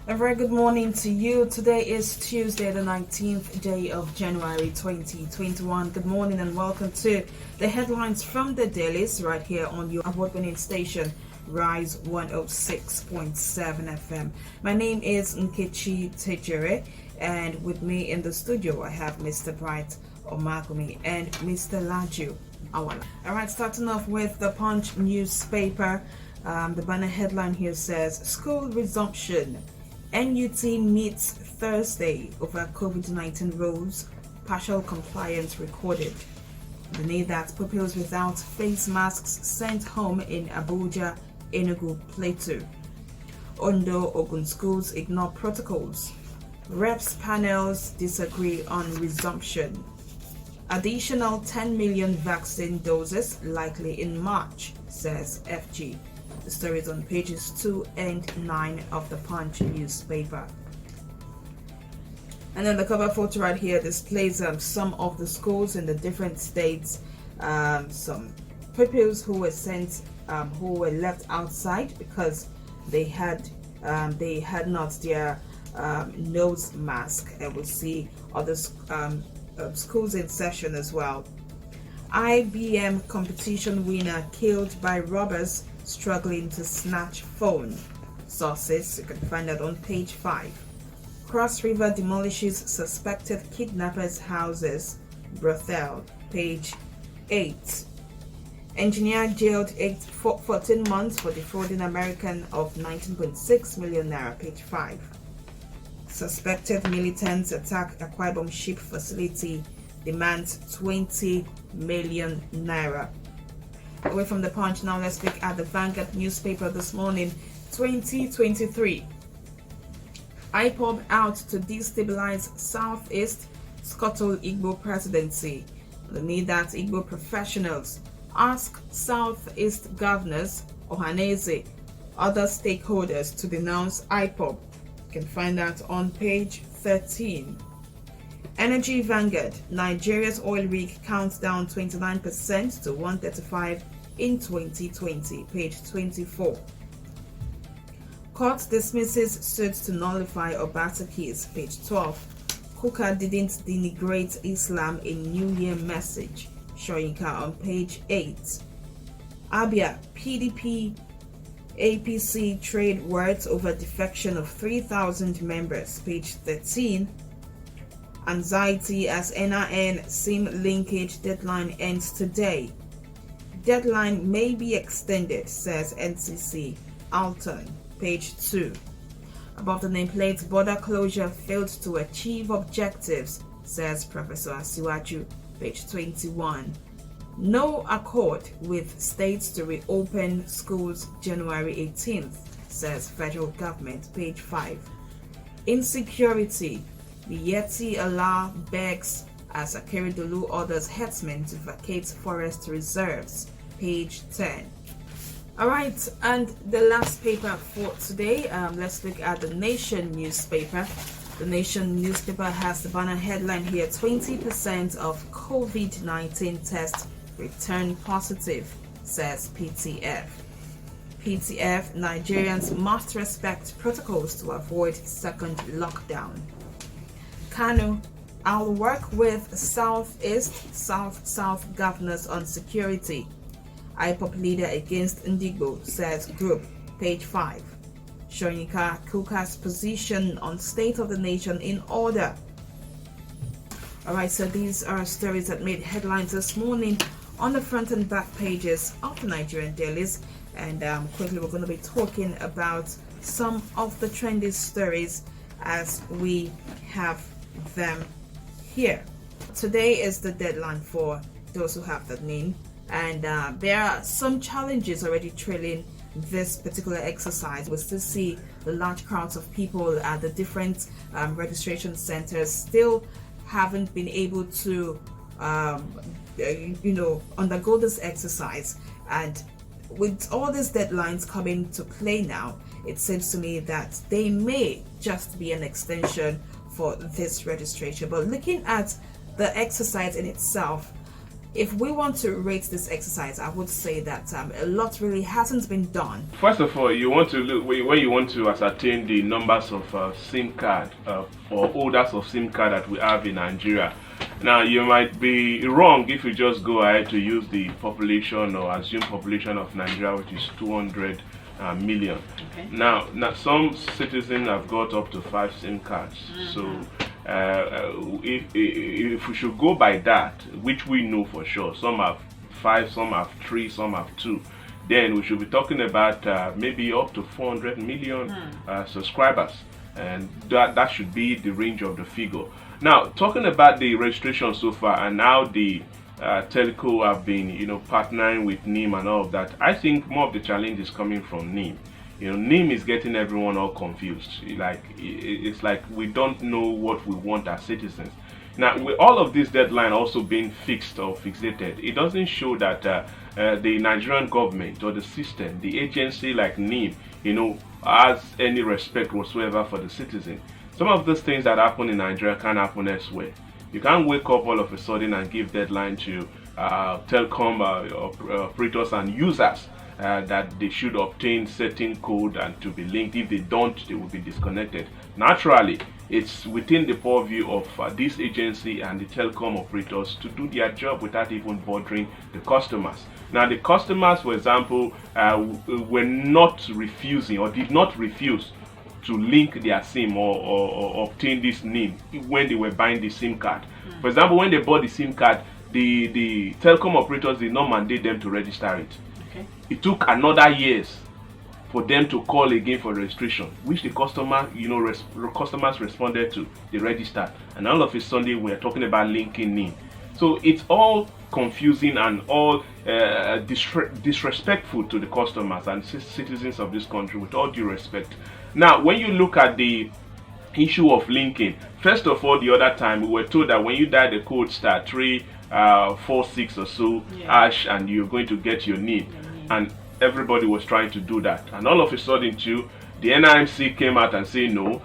A very good morning to you. Today is Tuesday, the 19th day of January 2021. Good morning and welcome to the headlines from the dailies right here on your award-winning station, Rise 106.7 FM. My name is Nkechi Tejere, and with me in the studio I have Mr. Bright Omagumi and Mr. Laju Awala. Alright, starting off with the Punch newspaper. The banner headline here says, School resumption. NUT meets Thursday over COVID-19 rules, partial compliance recorded. Beneath that, pupils without face masks sent home in Abuja, Enugu, Plateau. Ondo, Ogun schools ignore protocols. Reps panels disagree on resumption. Additional 10 million vaccine doses likely in March, says FG. The story is on pages 2 and 9 of the Punch newspaper. And then the cover photo right here displays some of the schools in the different states. Some pupils who were sent, who were left outside because they had not their nose mask. And we'll see other schools in session as well. IBM competition winner killed by robbers struggling to snatch phone. Sources, you can find that on page 5. Cross River demolishes suspected kidnappers' houses. Brothel, page 8. Engineer jailed 14 months for defrauding American of 19.6 million naira. Page 5. Suspected militants attack Akwa Ibom ship facility, demands 20 million naira. Away from the Punch, now let's look at the Vanguard newspaper this morning. 2023. IPOB out to destabilize Southeast, scuttle Igbo presidency. Underneath that, Igbo professionals ask Southeast governors, Ohaneze, other stakeholders to denounce IPOB. You can find that on page 13. Energy Vanguard, Nigeria's oil rig counts down 29% to 135 in 2020, page 24. Court dismisses suit to nullify Obasaki's, page 12. Kuka didn't denigrate Islam in New Year message, Shoyinka on page 8. Abia, PDP, APC trade words over defection of 3,000 members, page 13. Anxiety as NIN SIM linkage deadline ends today. Deadline may be extended, says NCC. Alton, page 2. Above the nameplate, border closure failed to achieve objectives, says Professor Asiwaju, page 21. No accord with states to reopen schools January 18th, says federal government, page 5. Insecurity. The Yeti Allah begs as Akeredolu orders herdsmen to vacate forest reserves, page 10. Alright, and the last paper for today, let's look at the Nation newspaper. The Nation newspaper has the banner headline here, 20% of COVID-19 tests return positive, says PTF. PTF, Nigerians must respect protocols to avoid second lockdown. Kanu, I'll work with Southeast, South governors on security. IPOP leader against Ndigbo, says group, page 5. Shoyinka Kuka's position on state of the nation in order. Alright, so these are stories that made headlines this morning on the front and back pages of the Nigerian dailies. And quickly we're going to be talking about some of the trendy stories as we have them here. Today is the deadline for those who have that name, and there are some challenges already trailing this particular exercise. We still see the large crowds of people at the different registration centers still haven't been able to undergo this exercise. And with all these deadlines coming to play now, it seems to me that they may just be an extension for this registration. But looking at the exercise in itself, if we want to rate this exercise, I would say that a lot really hasn't been done. First of all, you want to look when you want to ascertain the numbers of SIM card or holders of SIM card that we have in Nigeria. Now, you might be wrong if you just go ahead to use the population or assumed population of Nigeria, which is 200 million. Okay. Now, some citizens have got up to 5 SIM cards. So, if we should go by that, which we know for sure, some have 5, some have 3, some have 2, then we should be talking about maybe up to 400 million subscribers, and that should be the range of the figure. Now, talking about the registration so far and how the telco have been, partnering with NIM and all of that, I think more of the challenge is coming from NIM. NIM is getting everyone all confused. It's like we don't know what we want as citizens. Now, with all of this deadline also being fixed or fixated, it doesn't show that the Nigerian government or the system, the agency like NIM, has any respect whatsoever for the citizen. Some of those things that happen in Nigeria can't happen elsewhere. You can't wake up all of a sudden and give deadline to telecom operators and users that they should obtain certain code and to be linked. If they don't, they will be disconnected. Naturally, it's within the purview of this agency and the telecom operators to do their job without even bothering the customers. Now, the customers, for example, were not refusing or did not refuse to link their SIM or obtain this NIM when they were buying the SIM card. For example, when they bought the SIM card, the telecom operators did not mandate them to register it. Okay. It took another years for them to call again for registration, which the customer, customers responded to. They registered, and all of a sudden we are talking about linking NIM. So it's all confusing and all disrespectful to the customers and citizens of this country, with all due respect. Now, when you look at the issue of linking, first of all, the other time we were told that when you dial the code *346 or so hash, and you're going to get your NIM, and everybody was trying to do that, and all of a sudden too, the NIMC came out and said no,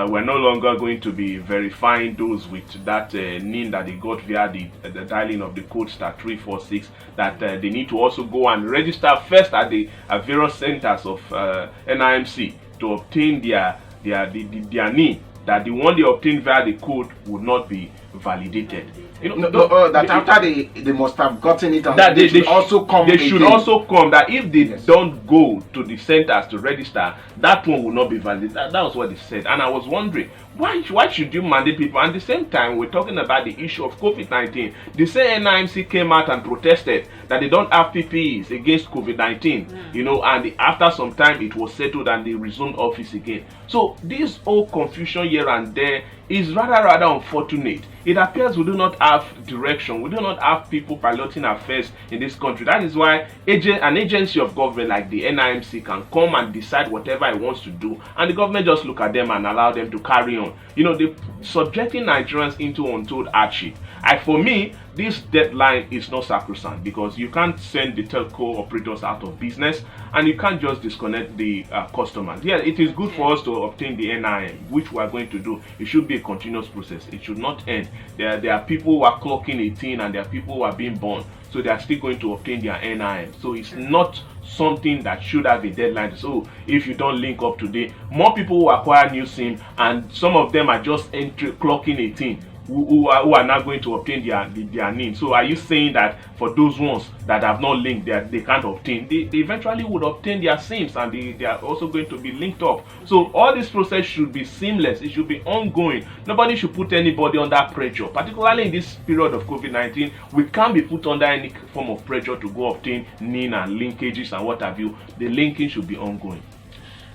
we're no longer going to be verifying those with that NIM that they got via the dialing of the code *346, that they need to also go and register first at the various centers of NIMC to obtain their NIM, that the one they obtain via the code would not be validated. After they must have gotten it, and that they should also come. They should also come. That if they don't go to the centers to register, that one will not be valid. That was what they said, and I was wondering why should you mandate people? And at the same time, we're talking about the issue of COVID-19. The same NIMC came out and protested that they don't have PPEs against COVID-19. And after some time, it was settled and they resumed office again. So this whole confusion here and there is rather unfortunate. It appears we do not have direction. We do not have people piloting affairs in this country. That is why an agency of government like the NIMC can come and decide whatever it wants to do, and the government just look at them and allow them to carry on. They're subjecting Nigerians into untold hardship. For me, this deadline is not sacrosanct, because you can't send the telco operators out of business, and you can't just disconnect the customers. Yeah, it is good for us to obtain the NIM, which we are going to do. It should be a continuous process. It should not end. There are people who are clocking 18, and there are people who are being born, so they are still going to obtain their NIM. So it's not something that should have a deadline. So if you don't link up today, more people will acquire new SIM, and some of them are just clocking 18. Who are now going to obtain their NIM. So are you saying that for those ones that have not linked, they can't obtain? They eventually would obtain their SIMs, and they are also going to be linked up. So all this process should be seamless. It should be ongoing. Nobody should put anybody under pressure, particularly in this period of COVID-19. We can't be put under any form of pressure to go obtain NIM and linkages and what have you. The linking should be ongoing.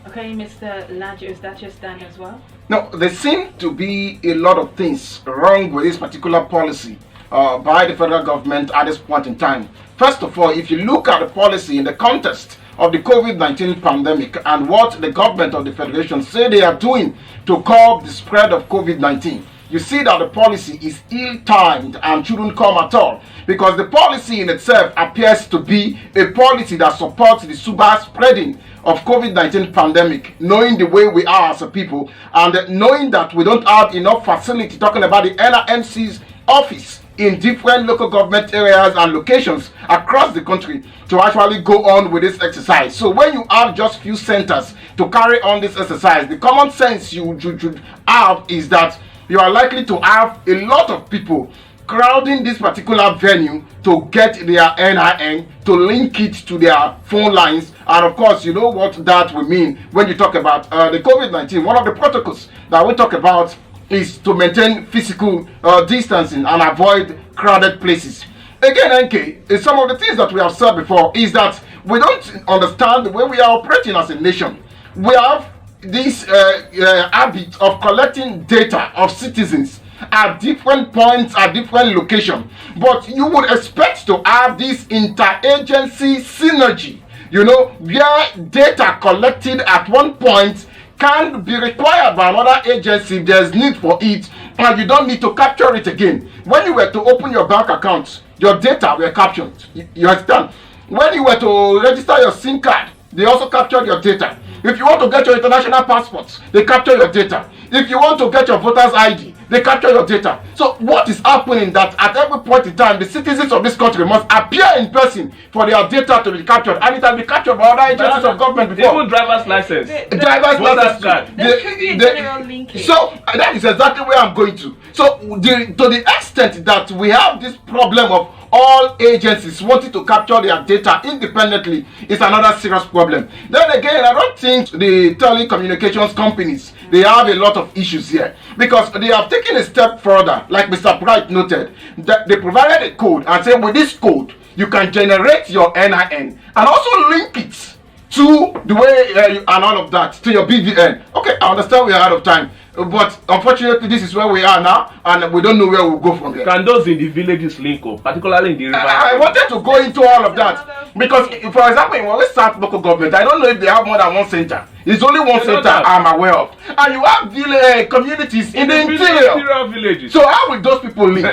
Okay, Mr. Lajo, is that your stand as well? No, there seem to be a lot of things wrong with this particular policy by the federal government at this point in time. First of all, if you look at the policy in the context of the COVID-19 pandemic and what the government of the federation say they are doing to curb the spread of COVID-19, you see that the policy is ill-timed and shouldn't come at all, because the policy in itself appears to be a policy that supports the super spreading of COVID-19 pandemic, knowing the way we are as a people, and knowing that we don't have enough facility, talking about the NIMC's office in different local government areas and locations across the country to actually go on with this exercise. So when you have just few centers to carry on this exercise, the common sense you should have is that you are likely to have a lot of people crowding this particular venue to get their NIN, to link it to their phone lines. And of course, you know what that will mean when you talk about the COVID-19. One of the protocols that we talk about is to maintain physical distancing and avoid crowded places. Again, NK, some of the things that we have said before is that we don't understand the way we are operating as a nation. We have this habit of collecting data of citizens at different points, at different locations, but you would expect to have this interagency synergy, you know, where data collected at one point can be required by another agency if there's need for it, and you don't need to capture it again. When you were to open your bank account, your data were captured. You understand? When you were to register your SIM card, they also captured your data. If you want to get your international passports, they capture your data. If you want to get your voter's ID, they capture your data. So what is happening that at every point in time, the citizens of this country must appear in person for their data to be captured, and it has been captured by other agencies of government before. Even driver's license. Driver's license card. There should be a general linkage. So that is exactly where I'm going to. So to the extent that we have this problem of all agencies wanting to capture their data independently is another serious problem. Then again, I don't think the telecommunications companies, they have a lot of issues here, because they have taken a step further, like Mr. Bright noted, that they provided a code and said with this code you can generate your NIN and also link it to the way and all of that to your BVN. Okay, I understand we are out of time, but unfortunately this is where we are now, and we don't know where we'll go from there. Can those in the villages link up, particularly in the river? I wanted to go into all of that because, for example, when we start local government, I don't know if they have more than one center. It's only one center I'm aware of, and you have communities in the interior villages. So how will those people link?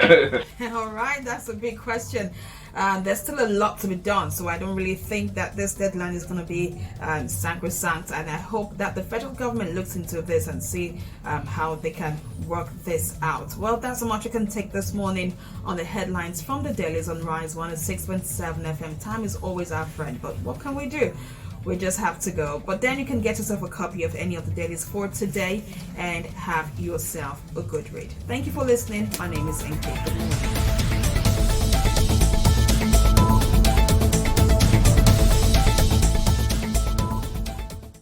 All right, that's a big question. There's still a lot to be done, so I don't really think that this deadline is going to be sacrosanct, and I hope that the federal government looks into this and see how they can work this out. Well, that's how much we can take this morning on the headlines from the dailies on Rise 106.7 FM. Time is always our friend, but what can we do? We just have to go. But then you can get yourself a copy of any of the dailies for today and have yourself a good read. Thank you for listening. My name is NK. Good morning.